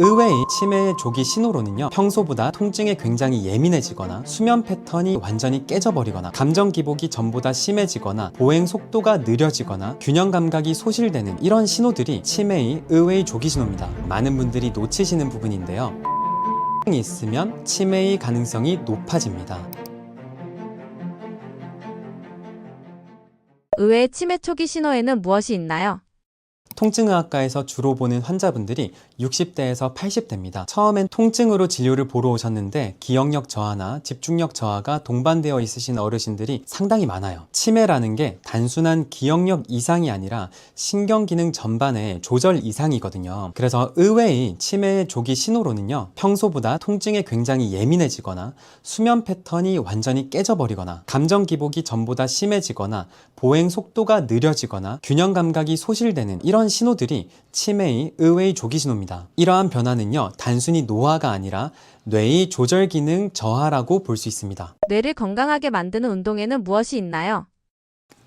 의외의 치매의 조기 신호로는요, 평소보다 통증에 굉장히 예민해지거나 수면 패턴이 완전히 깨져버리거나 감정 기복이 전보다 심해지거나 보행 속도가 느려지거나 균형 감각이 소실되는 이런 신호들이 치매의 의외의 조기 신호입니다. 많은 분들이 놓치시는 부분인데요, 통증이 있으면 치매의 가능성이 높아집니다. 의외의 치매 초기 신호에는 무엇이 있나요? 통증의학과에서 주로 보는 환자분들이 60대에서 80대입니다. 처음엔 통증으로 진료를 보러 오셨는데 기억력 저하나 집중력 저하가 동반되어 있으신 어르신들이 상당히 많아요. 치매라는 게 단순한 기억력 이상이 아니라 신경기능 전반의 조절 이상이거든요. 그래서 의외의 치매의 조기 신호로는요, 평소보다 통증에 굉장히 예민해지거나 수면 패턴이 완전히 깨져버리거나 감정 기복이 전보다 심해지거나 보행 속도가 느려지거나 균형 감각이 소실되는 이런 신호들이 치매의 의외의 조기 신호입니다. 이러한 변화는요, 단순히 노화가 아니라 뇌의 조절 기능 저하라고 볼 수 있습니다. 뇌를 건강하게 만드는 운동에는 무엇이 있나요?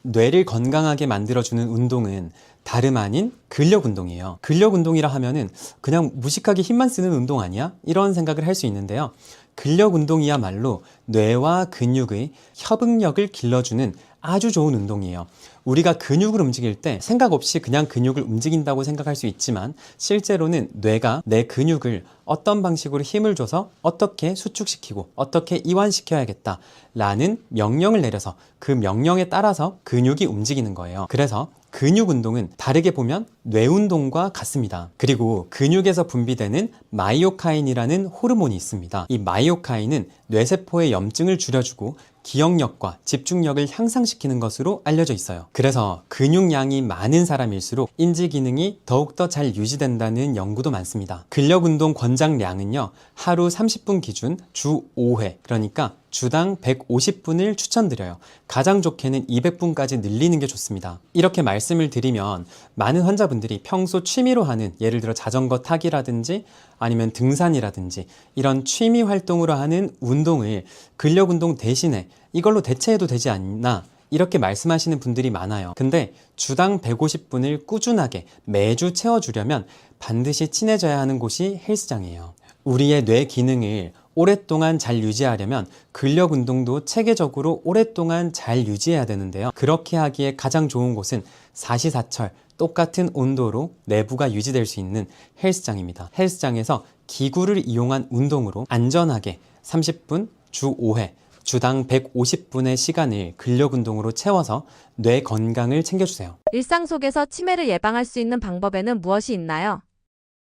뇌를 건강하게 만들어주는 운동은 다름 아닌 근력 운동이에요. 근력 운동이라 하면은 그냥 무식하게 힘만 쓰는 운동 아니야? 이런 생각을 할 수 있는데요. 근력 운동이야말로 뇌와 근육의 협응력을 길러주는 아주 좋은 운동이에요. 우리가 근육을 움직일 때 생각 없이 그냥 근육을 움직인다고 생각할 수 있지만 실제로는 뇌가 내 근육을 어떤 방식으로 힘을 줘서 어떻게 수축시키고 어떻게 이완시켜야겠다 라는 명령을 내려서 그 명령에 따라서 근육이 움직이는 거예요. 그래서 근육 운동은 다르게 보면 뇌 운동과 같습니다. 그리고 근육에서 분비되는 마이오카인이라는 호르몬이 있습니다. 이 마이오카인은 뇌세포의 염증을 줄여주고 기억력과 집중력을 향상시키는 것으로 알려져 있어요. 그래서 근육량이 많은 사람일수록 인지 기능이 더욱더 잘 유지된다는 연구도 많습니다. 근력 운동 권장량은요, 하루 30분 기준 주 5회, 그러니까 주당 150분을 추천드려요. 가장 좋게는 200분까지 늘리는 게 좋습니다. 이렇게 말씀을 드리면 많은 환자분들이 평소 취미로 하는, 예를 들어 자전거 타기라든지 아니면 등산이라든지 이런 취미 활동으로 하는 운동을 근력 운동 대신에 이걸로 대체해도 되지 않나, 이렇게 말씀하시는 분들이 많아요. 근데 주당 150분을 꾸준하게 매주 채워주려면 반드시 친해져야 하는 곳이 헬스장이에요. 우리의 뇌 기능을 오랫동안 잘 유지하려면 근력 운동도 체계적으로 오랫동안 잘 유지해야 되는데요. 그렇게 하기에 가장 좋은 곳은 사시사철 똑같은 온도로 내부가 유지될 수 있는 헬스장입니다. 헬스장에서 기구를 이용한 운동으로 안전하게 30분 주 5회 주당 150분의 시간을 근력 운동으로 채워서 뇌 건강을 챙겨주세요. 일상 속에서 치매를 예방할 수 있는 방법에는 무엇이 있나요?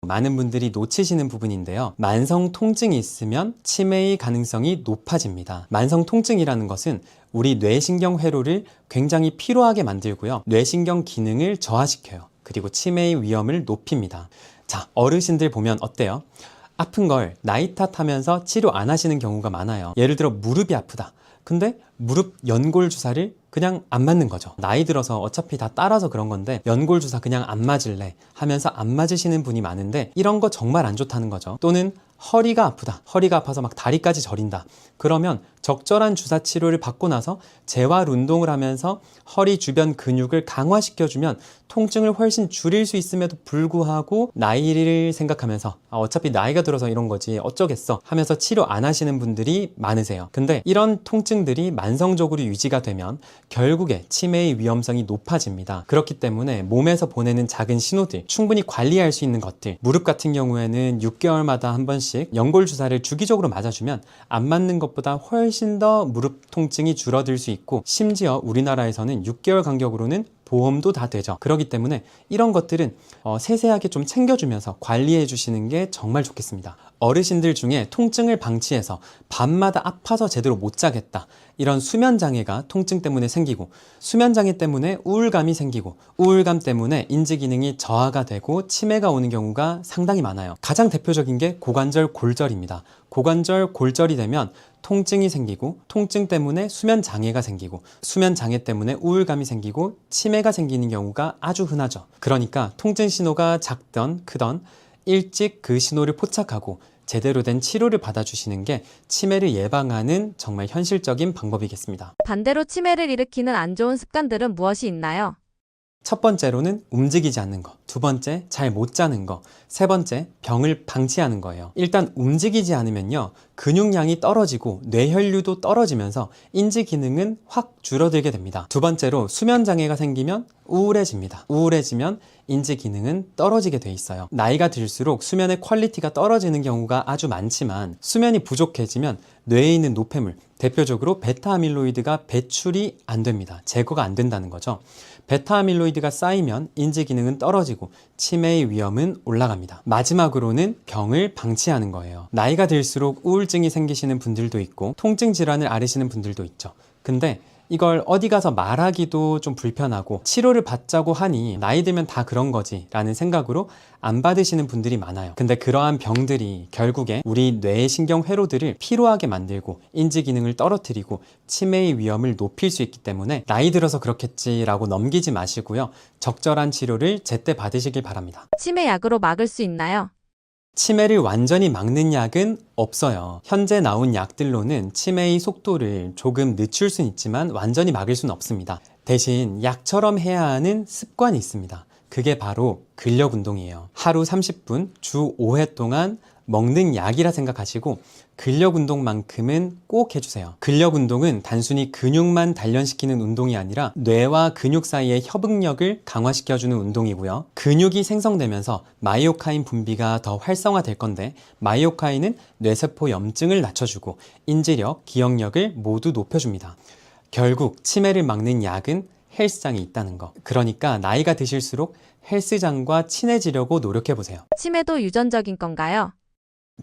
많은 분들이 놓치시는 부분인데요. 만성 통증이 있으면 치매의 가능성이 높아집니다. 만성 통증이라는 것은 우리 뇌신경 회로를 굉장히 피로하게 만들고요. 뇌신경 기능을 저하시켜요. 그리고 치매의 위험을 높입니다. 자, 어르신들 보면 어때요? 아픈 걸 나이 탓하면서 치료 안 하시는 경우가 많아요. 예를 들어 무릎이 아프다. 근데 무릎 연골 주사를 그냥 안 맞는 거죠. 나이 들어서 어차피 다 따라서 그런 건데 연골 주사 그냥 안 맞을래 하면서 안 맞으시는 분이 많은데 이런 거 정말 안 좋다는 거죠. 또는 허리가 아프다. 허리가 아파서 막 다리까지 저린다. 그러면 적절한 주사 치료를 받고 나서 재활 운동을 하면서 허리 주변 근육을 강화시켜주면 통증을 훨씬 줄일 수 있음에도 불구하고 나이를 생각하면서 어차피 나이가 들어서 이런 거지 어쩌겠어 하면서 치료 안 하시는 분들이 많으세요. 근데 이런 통증들이 만성적으로 유지가 되면 결국에 치매의 위험성이 높아집니다. 그렇기 때문에 몸에서 보내는 작은 신호들, 충분히 관리할 수 있는 것들, 무릎 같은 경우에는 6개월마다 한 번씩 연골 주사를 주기적으로 맞아주면 안 맞는 것보다 훨씬 더 무릎 통증이 줄어들 수 있고, 심지어 우리나라에서는 6개월 간격으로는 보험도 다 되죠. 그렇기 때문에 이런 것들은 세세하게 좀 챙겨주면서 관리해 주시는 게 정말 좋겠습니다. 어르신들 중에 통증을 방치해서 밤마다 아파서 제대로 못 자겠다, 이런 수면장애가 통증 때문에 생기고, 수면장애 때문에 우울감이 생기고, 우울감 때문에 인지기능이 저하가 되고 치매가 오는 경우가 상당히 많아요. 가장 대표적인 게 고관절 골절입니다. 고관절 골절이 되면 통증이 생기고, 통증 때문에 수면장애가 생기고, 수면장애 때문에 우울감이 생기고 치매가 생기는 경우가 아주 흔하죠. 그러니까 통증 신호가 작던 크던 일찍 그 신호를 포착하고 제대로 된 치료를 받아주시는 게 치매를 예방하는 정말 현실적인 방법이겠습니다. 반대로 치매를 일으키는 안 좋은 습관들은 무엇이 있나요? 첫 번째로는 움직이지 않는 것. 두 번째, 잘 못 자는 거. 세 번째, 병을 방치하는 거예요. 일단 움직이지 않으면요, 근육량이 떨어지고 뇌혈류도 떨어지면서 인지 기능은 확 줄어들게 됩니다. 두 번째로, 수면 장애가 생기면 우울해집니다. 우울해지면 인지 기능은 떨어지게 돼 있어요. 나이가 들수록 수면의 퀄리티가 떨어지는 경우가 아주 많지만, 수면이 부족해지면 뇌에 있는 노폐물, 대표적으로 베타아밀로이드가 배출이 안 됩니다. 제거가 안 된다는 거죠. 베타아밀로이드가 쌓이면 인지 기능은 떨어지고 치매의 위험은 올라갑니다. 마지막으로는 병을 방치하는 거예요. 나이가 들수록 우울증이 생기시는 분들도 있고 통증 질환을 앓으시는 분들도 있죠. 근데 이걸 어디 가서 말하기도 좀 불편하고 치료를 받자고 하니 나이 들면 다 그런 거지 라는 생각으로 안 받으시는 분들이 많아요. 근데 그러한 병들이 결국에 우리 뇌의 신경 회로들을 피로하게 만들고 인지 기능을 떨어뜨리고 치매의 위험을 높일 수 있기 때문에 나이 들어서 그렇겠지라고 넘기지 마시고요. 적절한 치료를 제때 받으시길 바랍니다. 치매 약으로 막을 수 있나요? 치매를 완전히 막는 약은 없어요. 현재 나온 약들로는 치매의 속도를 조금 늦출 수는 있지만 완전히 막을 수는 없습니다. 대신 약처럼 해야 하는 습관이 있습니다. 그게 바로 근력 운동이에요. 하루 30분, 주 5회 동안 먹는 약이라 생각하시고 근력 운동만큼은 꼭 해주세요. 근력 운동은 단순히 근육만 단련시키는 운동이 아니라 뇌와 근육 사이의 협응력을 강화시켜주는 운동이고요. 근육이 생성되면서 마이오카인 분비가 더 활성화될 건데, 마이오카인은 뇌세포 염증을 낮춰주고 인지력, 기억력을 모두 높여줍니다. 결국 치매를 막는 약은 헬스장에 있다는 거. 그러니까 나이가 드실수록 헬스장과 친해지려고 노력해보세요. 치매도 유전적인 건가요?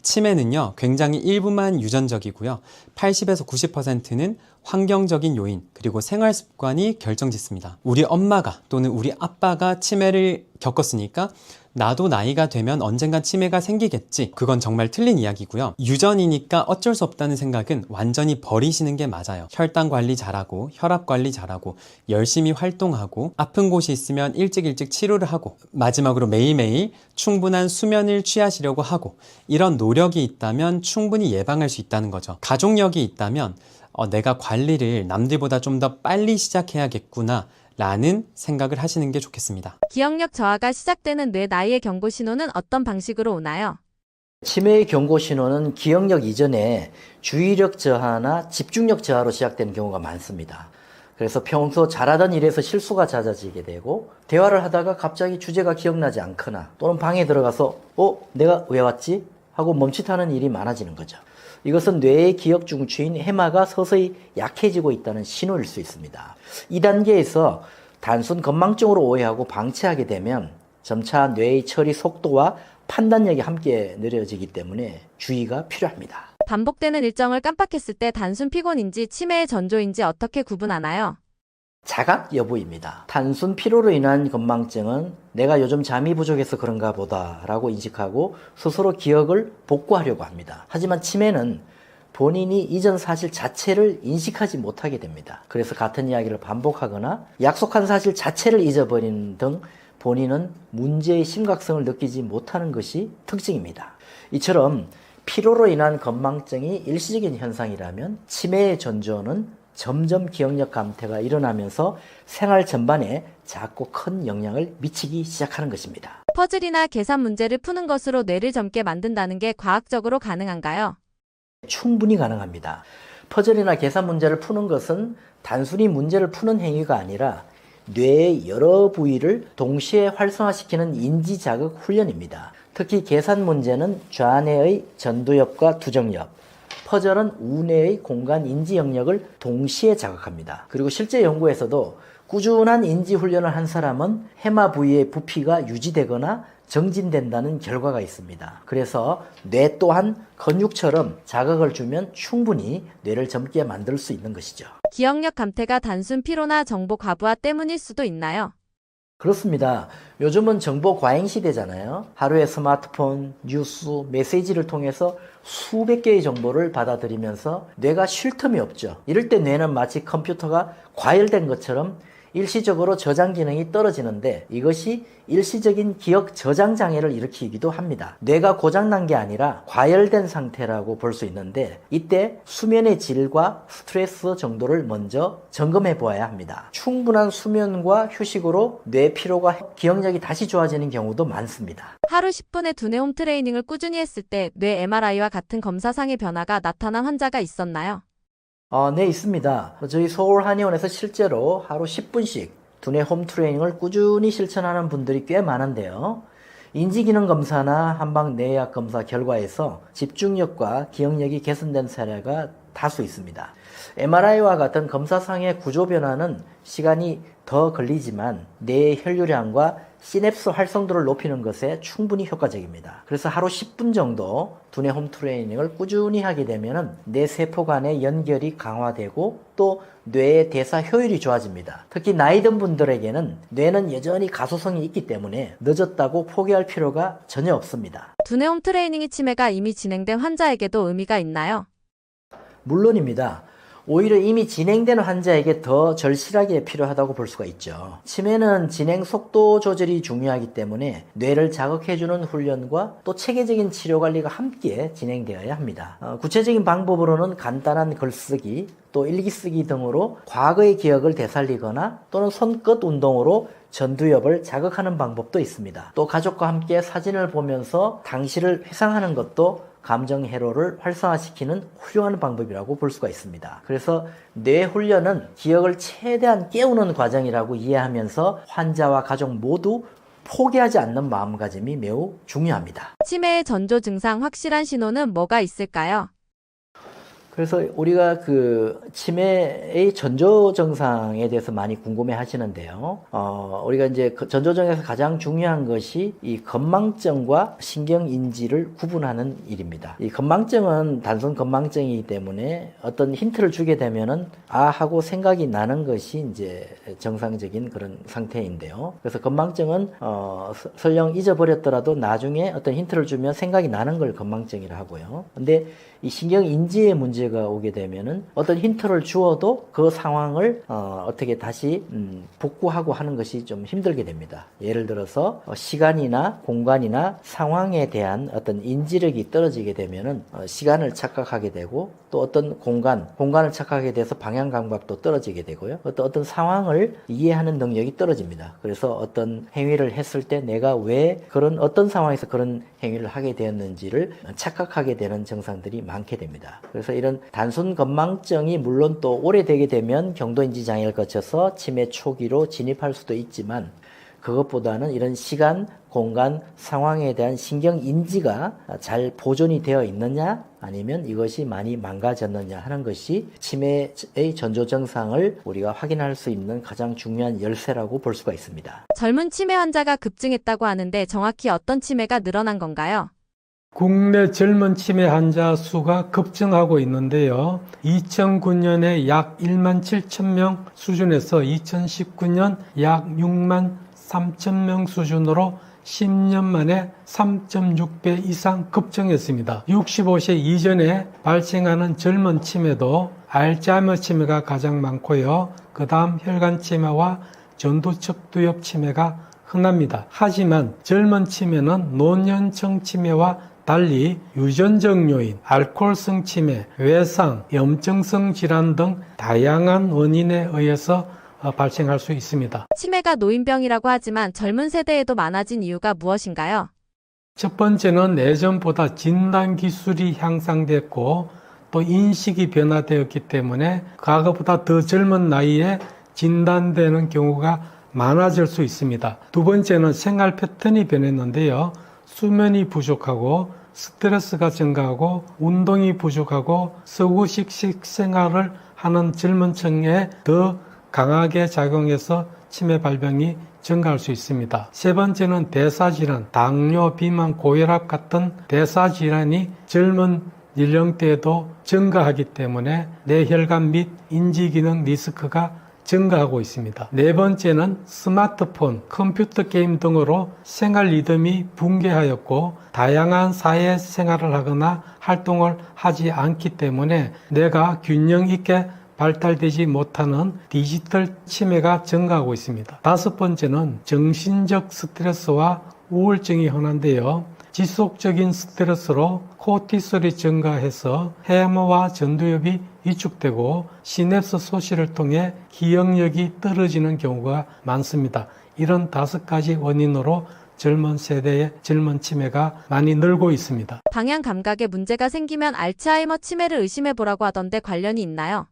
치매는요, 굉장히 일부만 유전적이고요. 80에서 90%는 환경적인 요인, 그리고 생활 습관이 결정짓습니다. 우리 엄마가 또는 우리 아빠가 치매를 겪었으니까 나도 나이가 되면 언젠간 치매가 생기겠지. 그건 정말 틀린 이야기고요. 유전이니까 어쩔 수 없다는 생각은 완전히 버리시는 게 맞아요. 혈당 관리 잘하고 혈압 관리 잘하고 열심히 활동하고 아픈 곳이 있으면 일찍 치료를 하고 마지막으로 매일매일 충분한 수면을 취하시려고 하고 이런 노력이 있다면 충분히 예방할 수 있다는 거죠. 가족력이 있다면 내가 관리를 남들보다 좀 더 빨리 시작해야겠구나 라는 생각을 하시는 게 좋겠습니다. 기억력 저하가 시작되는 뇌 나이의 경고 신호는 어떤 방식으로 오나요? 치매의 경고 신호는 기억력 이전에 주의력 저하나 집중력 저하로 시작되는 경우가 많습니다. 그래서 평소 잘하던 일에서 실수가 잦아지게 되고 대화를 하다가 갑자기 주제가 기억나지 않거나 또는 방에 들어가서 내가 왜 왔지? 하고 멈칫하는 일이 많아지는 거죠. 이것은 뇌의 기억 중추인 해마가 서서히 약해지고 있다는 신호일 수 있습니다. 이 단계에서 단순 건망증으로 오해하고 방치하게 되면 점차 뇌의 처리 속도와 판단력이 함께 느려지기 때문에 주의가 필요합니다. 반복되는 일정을 깜빡했을 때 단순 피곤인지 치매의 전조인지 어떻게 구분하나요? 자각 여부입니다. 단순 피로로 인한 건망증은 내가 요즘 잠이 부족해서 그런가 보다 라고 인식하고 스스로 기억을 복구하려고 합니다. 하지만 치매는 본인이 이전 사실 자체를 인식하지 못하게 됩니다. 그래서 같은 이야기를 반복하거나 약속한 사실 자체를 잊어버리는 등 본인은 문제의 심각성을 느끼지 못하는 것이 특징입니다. 이처럼 피로로 인한 건망증이 일시적인 현상이라면 치매의 전조는 점점 기억력 감퇴가 일어나면서 생활 전반에 작고 큰 영향을 미치기 시작하는 것입니다. 퍼즐이나 계산 문제를 푸는 것으로 뇌를 젊게 만든다는 게 과학적으로 가능한가요? 충분히 가능합니다. 퍼즐이나 계산 문제를 푸는 것은 단순히 문제를 푸는 행위가 아니라 뇌의 여러 부위를 동시에 활성화시키는 인지자극 훈련입니다. 특히 계산 문제는 좌뇌의 전두엽과 두정엽, 퍼즐은 우뇌의 공간 인지 영역을 동시에 자극합니다. 그리고 실제 연구에서도 꾸준한 인지 훈련을 한 사람은 해마 부위의 부피가 유지되거나 정진된다는 결과가 있습니다. 그래서 뇌 또한 근육처럼 자극을 주면 충분히 뇌를 젊게 만들 수 있는 것이죠. 기억력 감퇴가 단순 피로나 정보 과부하 때문일 수도 있나요? 그렇습니다. 요즘은 정보 과잉 시대잖아요. 하루에 스마트폰, 뉴스, 메시지를 통해서 수백 개의 정보를 받아들이면서 뇌가 쉴 틈이 없죠. 이럴 때 뇌는 마치 컴퓨터가 과열된 것처럼 일시적으로 저장 기능이 떨어지는데 이것이 일시적인 기억 저장 장애를 일으키기도 합니다. 뇌가 고장난 게 아니라 과열된 상태라고 볼 수 있는데 이때 수면의 질과 스트레스 정도를 먼저 점검해 보아야 합니다. 충분한 수면과 휴식으로 뇌 피로가 기억력이 다시 좋아지는 경우도 많습니다. 하루 10분의 두뇌 홈 트레이닝을 꾸준히 했을 때 뇌 MRI와 같은 검사상의 변화가 나타난 환자가 있었나요? 네, 있습니다. 저희 서울한의원에서 실제로 하루 10분씩 두뇌 홈 트레이닝을 꾸준히 실천하는 분들이 꽤 많은데요. 인지기능 검사나 한방 뇌약 검사 결과에서 집중력과 기억력이 개선된 사례가 다수 있습니다. MRI와 같은 검사상의 구조 변화는 시간이 더 걸리지만 뇌의 혈류량과 시냅스 활성도를 높이는 것에 충분히 효과적입니다. 그래서 하루 10분 정도 두뇌 홈 트레이닝을 꾸준히 하게 되면 뇌 세포 간의 연결이 강화되고 또 뇌의 대사 효율이 좋아집니다. 특히 나이 든 분들에게는 뇌는 여전히 가소성이 있기 때문에 늦었다고 포기할 필요가 전혀 없습니다. 두뇌 홈 트레이닝이 치매가 이미 진행된 환자에게도 의미가 있나요? 물론입니다. 오히려 이미 진행된 환자에게 더 절실하게 필요하다고 볼 수가 있죠. 치매는 진행 속도 조절이 중요하기 때문에 뇌를 자극해주는 훈련과 또 체계적인 치료 관리가 함께 진행되어야 합니다. 구체적인 방법으로는 간단한 글쓰기, 또 일기쓰기 등으로 과거의 기억을 되살리거나 또는 손끝 운동으로 전두엽을 자극하는 방법도 있습니다. 또 가족과 함께 사진을 보면서 당시를 회상하는 것도 감정 회로를 활성화시키는 훌륭한 방법이라고 볼 수가 있습니다. 그래서 뇌 훈련은 기억을 최대한 깨우는 과정이라고 이해하면서 환자와 가족 모두 포기하지 않는 마음가짐이 매우 중요합니다. 치매의 전조 증상 확실한 신호는 뭐가 있을까요? 그래서 우리가 치매의 전조 증상에 대해서 많이 궁금해 하시는데요. 우리가 이제 전조 증상에서 가장 중요한 것이 이 건망증과 신경인지를 구분하는 일입니다. 이 건망증은 단순 건망증이기 때문에 어떤 힌트를 주게 되면은 하고 생각이 나는 것이 이제 정상적인 그런 상태인데요. 그래서 건망증은 설령 잊어버렸더라도 나중에 어떤 힌트를 주면 생각이 나는 걸 건망증이라 하고요. 근데 이 신경인지의 문제가 오게 되면은 어떤 힌트를 주어도 그 상황을 어떻게 다시 복구하고 하는 것이 좀 힘들게 됩니다. 예를 들어서 시간이나 공간이나 상황에 대한 어떤 인지력이 떨어지게 되면은 시간을 착각하게 되고 또 어떤 공간을 착각하게 돼서 방향 감각도 떨어지게 되고요. 어떤 상황을 이해하는 능력이 떨어집니다. 그래서 어떤 행위를 했을 때 내가 왜 어떤 상황에서 그런 행위를 하게 되었는지를 착각하게 되는 증상들이 많게 됩니다. 그래서 이런 단순 건망증이 물론 또 오래되게 되면 경도인지 장애를 거쳐서 치매 초기로 진입할 수도 있지만 그것보다는 이런 시간, 공간, 상황에 대한 신경인지가 잘 보존이 되어 있느냐 아니면 이것이 많이 망가졌느냐 하는 것이 치매의 전조 증상을 우리가 확인할 수 있는 가장 중요한 열쇠라고 볼 수가 있습니다. 젊은 치매 환자가 급증했다고 하는데 정확히 어떤 치매가 늘어난 건가요? 국내 젊은 치매 환자 수가 급증하고 있는데요. 2009년에 약 1만 7천 명 수준에서 2019년 약 6만 3천 명 수준으로 10년 만에 3.6배 이상 급증했습니다. 65세 이전에 발생하는 젊은 치매도 알츠하이머 치매가 가장 많고요. 그 다음 혈관 치매와 전두척두엽 치매가 흔합니다. 하지만 젊은 치매는 노년층 치매와 달리 유전적 요인, 알코올성 치매, 외상, 염증성 질환 등 다양한 원인에 의해서 발생할 수 있습니다. 치매가 노인병이라고 하지만 젊은 세대에도 많아진 이유가 무엇인가요? 첫 번째는 예전보다 진단 기술이 향상됐고 또 인식이 변화되었기 때문에 과거보다 더 젊은 나이에 진단되는 경우가 많아질 수 있습니다. 두 번째는 생활 패턴이 변했는데요. 수면이 부족하고 스트레스가 증가하고 운동이 부족하고 서구식 식생활을 하는 젊은 층에 더 강하게 작용해서 치매 발병이 증가할 수 있습니다. 세 번째는 대사질환, 당뇨, 비만, 고혈압 같은 대사질환이 젊은 연령대에도 증가하기 때문에 뇌혈관 및 인지기능 리스크가 증가하고 있습니다. 네 번째는 스마트폰, 컴퓨터 게임 등으로 생활 리듬이 붕괴하였고 다양한 사회 생활을 하거나 활동을 하지 않기 때문에 뇌가 균형 있게 발달되지 못하는 디지털 치매가 증가하고 있습니다. 다섯 번째는 정신적 스트레스와 우울증이 흔한데요. 지속적인 스트레스로 코티솔이 증가해서 해마와 전두엽이 위축되고 시냅스 소실을 통해 기억력이 떨어지는 경우가 많습니다. 이런 5가지 원인으로 젊은 세대의 젊은 치매가 많이 늘고 있습니다. 방향 감각에 문제가 생기면 알츠하이머 치매를 의심해보라고 하던데 관련이 있나요?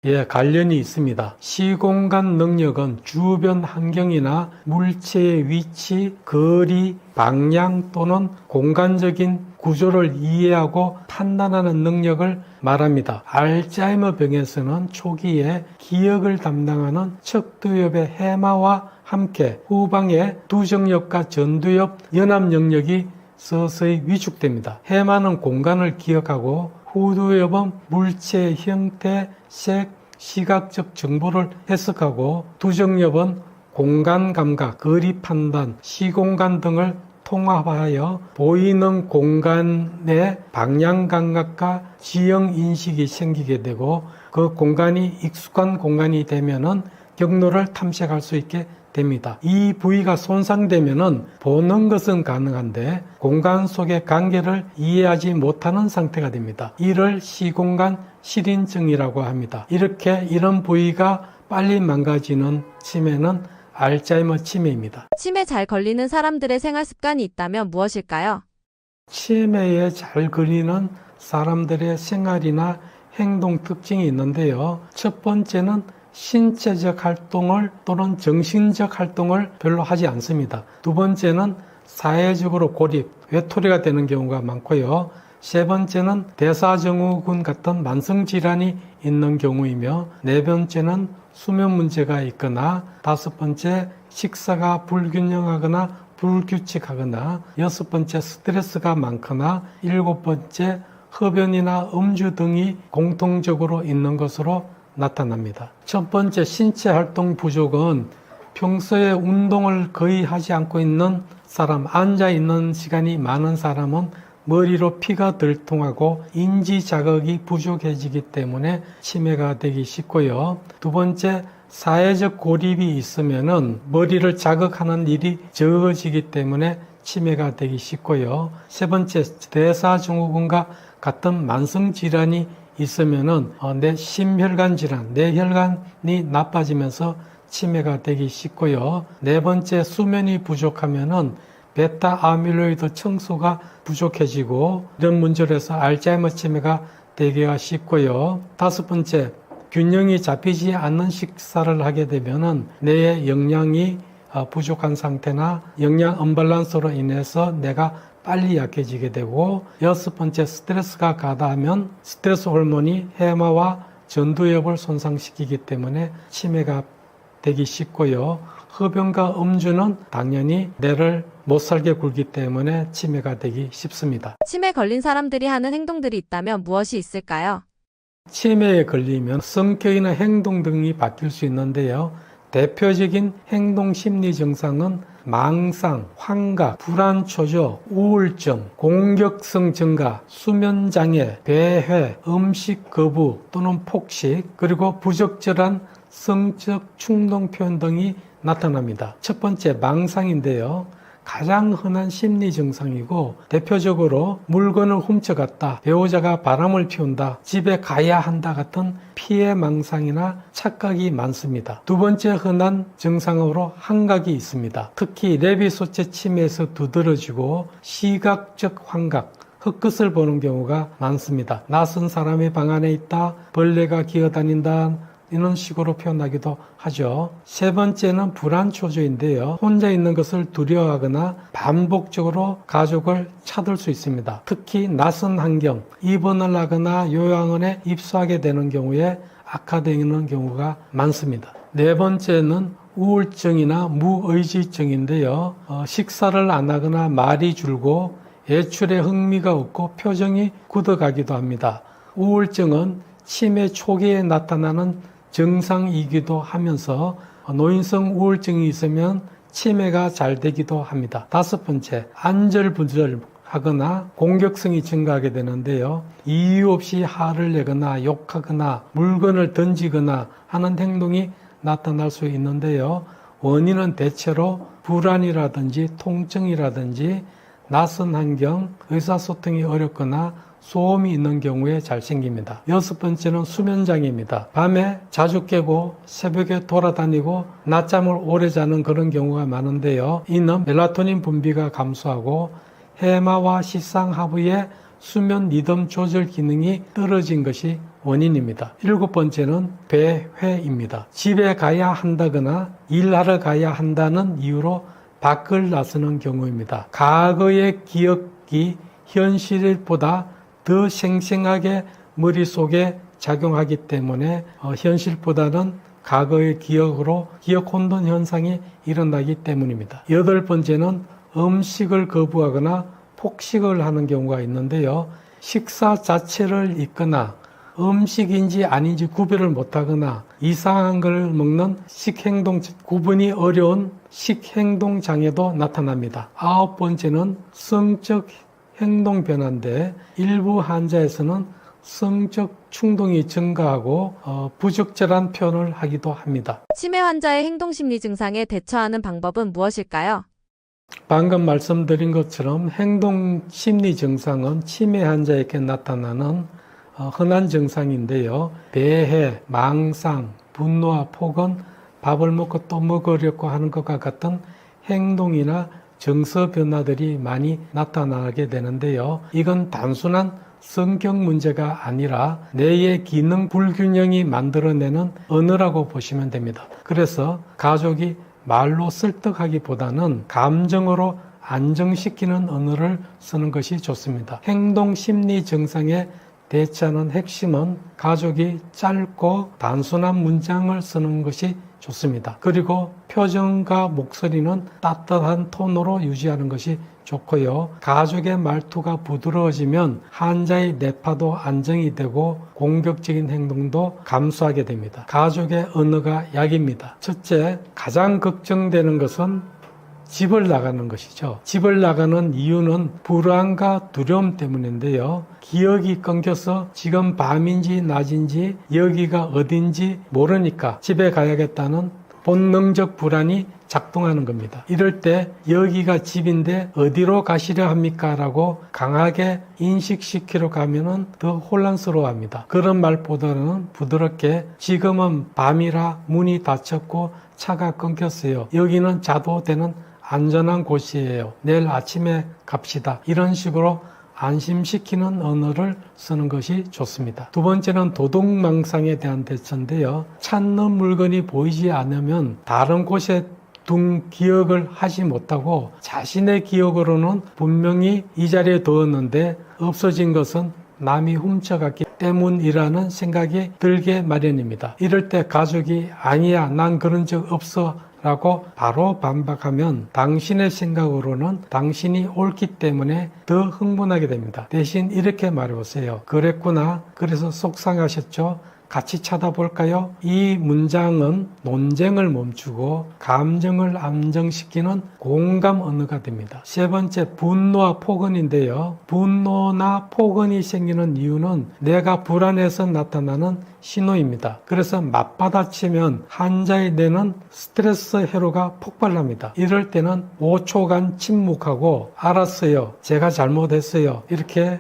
예, 관련이 있습니다. 시공간 능력은 주변 환경이나 물체의 위치, 거리, 방향 또는 공간적인 구조를 이해하고 판단하는 능력을 말합니다. 알츠하이머 병에서는 초기에 기억을 담당하는 척두엽의 해마와 함께 후방의 두정엽과 전두엽 연합 영역이 서서히 위축됩니다. 해마는 공간을 기억하고 후두엽은 물체의 형태, 색, 시각적 정보를 해석하고 두정엽은 공간 감각, 거리 판단, 시공간 등을 통합하여 보이는 공간의 방향 감각과 지형 인식이 생기게 되고 그 공간이 익숙한 공간이 되면은 경로를 탐색할 수 있게 됩니다. 이 부위가 손상되면은 보는 것은 가능한데 공간 속의 관계를 이해하지 못하는 상태가 됩니다. 이를 시공간 실인증이라고 합니다. 이런 부위가 빨리 망가지는 치매는 알츠하이머 치매입니다. 치매 잘 걸리는 사람들의 생활 습관이 있다면 무엇일까요? 치매에 잘 걸리는 사람들의 생활이나 행동 특징이 있는데요. 첫 번째는 신체적 활동을 또는 정신적 활동을 별로 하지 않습니다. 두 번째는 사회적으로 고립, 외톨이가 되는 경우가 많고요. 세 번째는 대사증후군 같은 만성질환이 있는 경우이며 네 번째는 수면 문제가 있거나 다섯 번째 식사가 불균형하거나 불규칙하거나 여섯 번째 스트레스가 많거나 일곱 번째 흡연이나 음주 등이 공통적으로 있는 것으로 나타납니다. 첫 번째 신체 활동 부족은 평소에 운동을 거의 하지 않고 있는 사람, 앉아 있는 시간이 많은 사람은 머리로 피가 덜 통하고 인지 자극이 부족해지기 때문에 치매가 되기 쉽고요. 두 번째, 사회적 고립이 있으면은 머리를 자극하는 일이 적어지기 때문에 치매가 되기 쉽고요. 세 번째, 대사증후군과 같은 만성 질환이 있으면은 내 심혈관 질환, 뇌혈관이 나빠지면서 치매가 되기 쉽고요. 네 번째, 수면이 부족하면은 베타 아밀로이드 청소가 부족해지고 이런 문제로 해서 알츠하이머 치매가 되기가 쉽고요. 다섯 번째, 균형이 잡히지 않는 식사를 하게 되면은 뇌의 영양이 부족한 상태나 영양 언밸런스로 인해서 뇌가 빨리 약해지게 되고 여섯 번째, 스트레스가 가다하면 스트레스 호르몬이 해마와 전두엽을 손상시키기 때문에 치매가 되기 쉽고요. 흡연과 음주는 당연히 뇌를 못 살게 굴기 때문에 치매가 되기 쉽습니다. 치매 걸린 사람들이 하는 행동들이 있다면 무엇이 있을까요? 치매에 걸리면 성격이나 행동 등이 바뀔 수 있는데요. 대표적인 행동 심리 증상은 망상, 환각, 불안 초조, 우울증, 공격성 증가, 수면 장애, 배회, 음식 거부 또는 폭식, 그리고 부적절한 성적 충동 표현 등이 나타납니다. 첫 번째, 망상인데요. 가장 흔한 심리 증상이고 대표적으로 물건을 훔쳐갔다, 배우자가 바람을 피운다, 집에 가야 한다 같은 피해 망상이나 착각이 많습니다. 두 번째 흔한 증상으로 환각이 있습니다. 특히 레비소체 치매에서 두드러지고 시각적 환각, 흙끝을 보는 경우가 많습니다. 낯선 사람이 방 안에 있다, 벌레가 기어다닌다, 이런 식으로 표현하기도 하죠. 세 번째는 불안초조인데요. 혼자 있는 것을 두려워하거나 반복적으로 가족을 찾을 수 있습니다. 특히 낯선 환경, 입원을 하거나 요양원에 입소하게 되는 경우에 악화되는 경우가 많습니다. 네 번째는 우울증이나 무의지증인데요. 식사를 안 하거나 말이 줄고 외출에 흥미가 없고 표정이 굳어가기도 합니다. 우울증은 치매 초기에 나타나는 증상이기도 하면서 노인성 우울증이 있으면 치매가 잘 되기도 합니다. 다섯 번째, 안절부절하는 하거나 공격성이 증가하게 되는데요. 이유 없이 화를 내거나 욕하거나 물건을 던지거나 하는 행동이 나타날 수 있는데요. 원인은 대체로 불안이라든지 통증이라든지 낯선 환경, 의사소통이 어렵거나 소음이 있는 경우에 잘 생깁니다. 6번째는 수면장애입니다. 밤에 자주 깨고 새벽에 돌아다니고 낮잠을 오래 자는 그런 경우가 많은데요. 이는 멜라토닌 분비가 감소하고 해마와 시상하부의 수면 리듬 조절 기능이 떨어진 것이 원인입니다. 7번째는 배회입니다. 집에 가야 한다거나 일하러 가야 한다는 이유로 밖을 나서는 경우입니다. 과거의 기억이 현실보다 더 생생하게 머릿속에 작용하기 때문에 현실보다는 과거의 기억으로 기억 혼돈 현상이 일어나기 때문입니다. 8번째는 음식을 거부하거나 폭식을 하는 경우가 있는데요. 식사 자체를 잊거나 음식인지 아닌지 구별을 못하거나 이상한 걸 먹는 식행동 구분이 어려운 식행동 장애도 나타납니다. 9번째는 성적 행동 변화인데 일부 환자에서는 성적 충동이 증가하고 부적절한 표현을 하기도 합니다. 치매 환자의 행동심리 증상에 대처하는 방법은 무엇일까요? 방금 말씀드린 것처럼 행동심리 증상은 치매 환자에게 나타나는 흔한 증상인데요. 배회, 망상, 분노와 폭언, 밥을 먹고 또 먹으려고 하는 것과 같은 행동이나 정서 변화들이 많이 나타나게 되는데요. 이건 단순한 성격 문제가 아니라 뇌의 기능 불균형이 만들어내는 언어라고 보시면 됩니다. 그래서 가족이 말로 설득하기보다는 감정으로 안정시키는 언어를 쓰는 것이 좋습니다. 행동심리 증상에 대처하는 핵심은 가족이 짧고 단순한 문장을 쓰는 것이 좋습니다. 그리고 표정과 목소리는 따뜻한 톤으로 유지하는 것이 좋고요. 가족의 말투가 부드러워지면 환자의 뇌파도 안정이 되고 공격적인 행동도 감소하게 됩니다. 가족의 언어가 약입니다. 첫째, 가장 걱정되는 것은 집을 나가는 것이죠. 집을 나가는 이유는 불안과 두려움 때문인데요. 기억이 끊겨서 지금 밤인지 낮인지 여기가 어딘지 모르니까 집에 가야겠다는 본능적 불안이 작동하는 겁니다. 이럴 때 여기가 집인데 어디로 가시려 합니까? 라고 강하게 인식시키러 가면은 더 혼란스러워합니다. 그런 말보다는 부드럽게 지금은 밤이라 문이 닫혔고 차가 끊겼어요. 여기는 자도 되는 안전한 곳이에요. 내일 아침에 갑시다. 이런 식으로 안심시키는 언어를 쓰는 것이 좋습니다. 두 번째는 도둑망상에 대한 대처인데요. 찾는 물건이 보이지 않으면 다른 곳에 둔 기억을 하지 못하고 자신의 기억으로는 분명히 이 자리에 두었는데 없어진 것은 남이 훔쳐갔기 때문이라는 생각이 들게 마련입니다. 이럴 때 가족이 아니야, 난 그런 적 없어 라고 바로 반박하면 당신의 생각으로는 당신이 옳기 때문에 더 흥분하게 됩니다. 대신 이렇게 말해보세요. 그랬구나. 그래서 속상하셨죠? 같이 찾아볼까요? 이 문장은 논쟁을 멈추고 감정을 안정시키는 공감 언어가 됩니다. 세 번째, 분노와 폭언인데요. 분노나 폭언이 생기는 이유는 내가 불안해서 나타나는 신호입니다. 그래서 맞받아치면 환자의 뇌는 스트레스 회로가 폭발합니다. 이럴 때는 5초간 침묵하고 알았어요. 제가 잘못했어요. 이렇게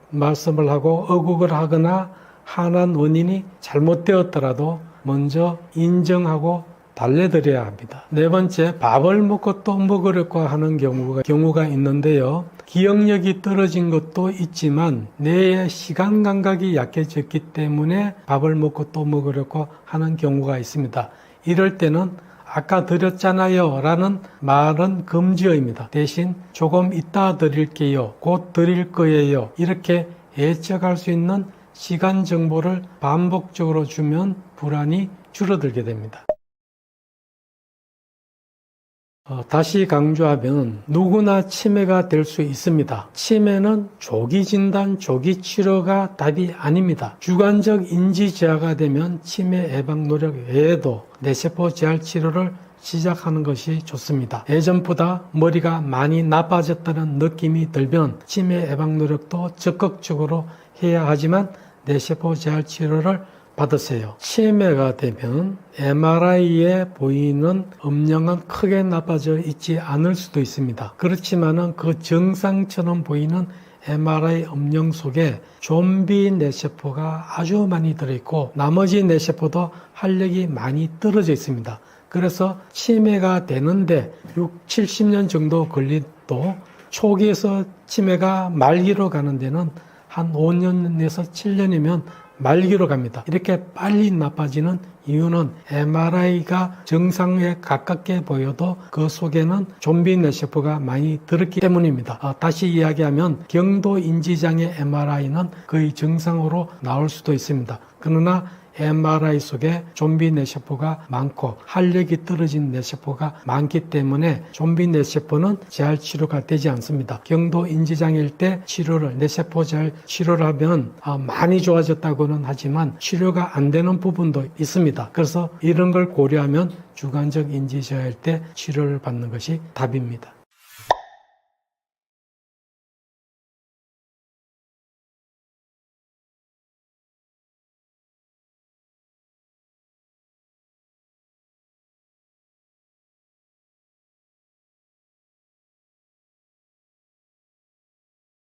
말씀을 하고 어국을 하거나 화난 원인이 잘못되었더라도 먼저 인정하고 달래드려야 합니다. 네 번째, 밥을 먹고 또 먹으려고 하는 경우가 있는데요. 기억력이 떨어진 것도 있지만 뇌의 시간 감각이 약해졌기 때문에 밥을 먹고 또 먹으려고 하는 경우가 있습니다. 이럴 때는 아까 드렸잖아요 라는 말은 금지어입니다. 대신 조금 이따 드릴게요, 곧 드릴 거예요, 이렇게 예측할 수 있는 시간 정보를 반복적으로 주면 불안이 줄어들게 됩니다. 다시 강조하면 누구나 치매가 될 수 있습니다. 치매는 조기 진단, 조기 치료가 답이 아닙니다. 주관적 인지 저하가 되면 치매 예방 노력 외에도 뇌세포 재활 치료를 시작하는 것이 좋습니다. 예전보다 머리가 많이 나빠졌다는 느낌이 들면 치매 예방 노력도 적극적으로 해야 하지만 뇌세포 재활 치료를 받으세요. 치매가 되면 MRI에 보이는 음영은 크게 나빠져 있지 않을 수도 있습니다. 그렇지만은 그 정상처럼 보이는 MRI 음영 속에 좀비 뇌세포가 아주 많이 들어있고 나머지 뇌세포도 활력이 많이 떨어져 있습니다. 그래서 치매가 되는데 70년 정도 걸리도 초기에서 치매가 말기로 가는 데는 한 5년에서 7년이면 말기로 갑니다. 이렇게 빨리 나빠지는 이유는 MRI가 정상에 가깝게 보여도 그 속에는 좀비 뇌세포가 많이 들었기 때문입니다. 다시 이야기하면 경도 인지장애 MRI는 거의 정상으로 나올 수도 있습니다. 그러나 MRI 속에 좀비 뇌세포가 많고 활력이 떨어진 뇌세포가 많기 때문에 좀비 뇌세포는 재활 치료가 되지 않습니다. 경도 인지장애일 때 뇌세포 재활 치료를 하면 많이 좋아졌다고는 하지만 치료가 안 되는 부분도 있습니다. 그래서 이런 걸 고려하면 주관적 인지 저하일 때 치료를 받는 것이 답입니다.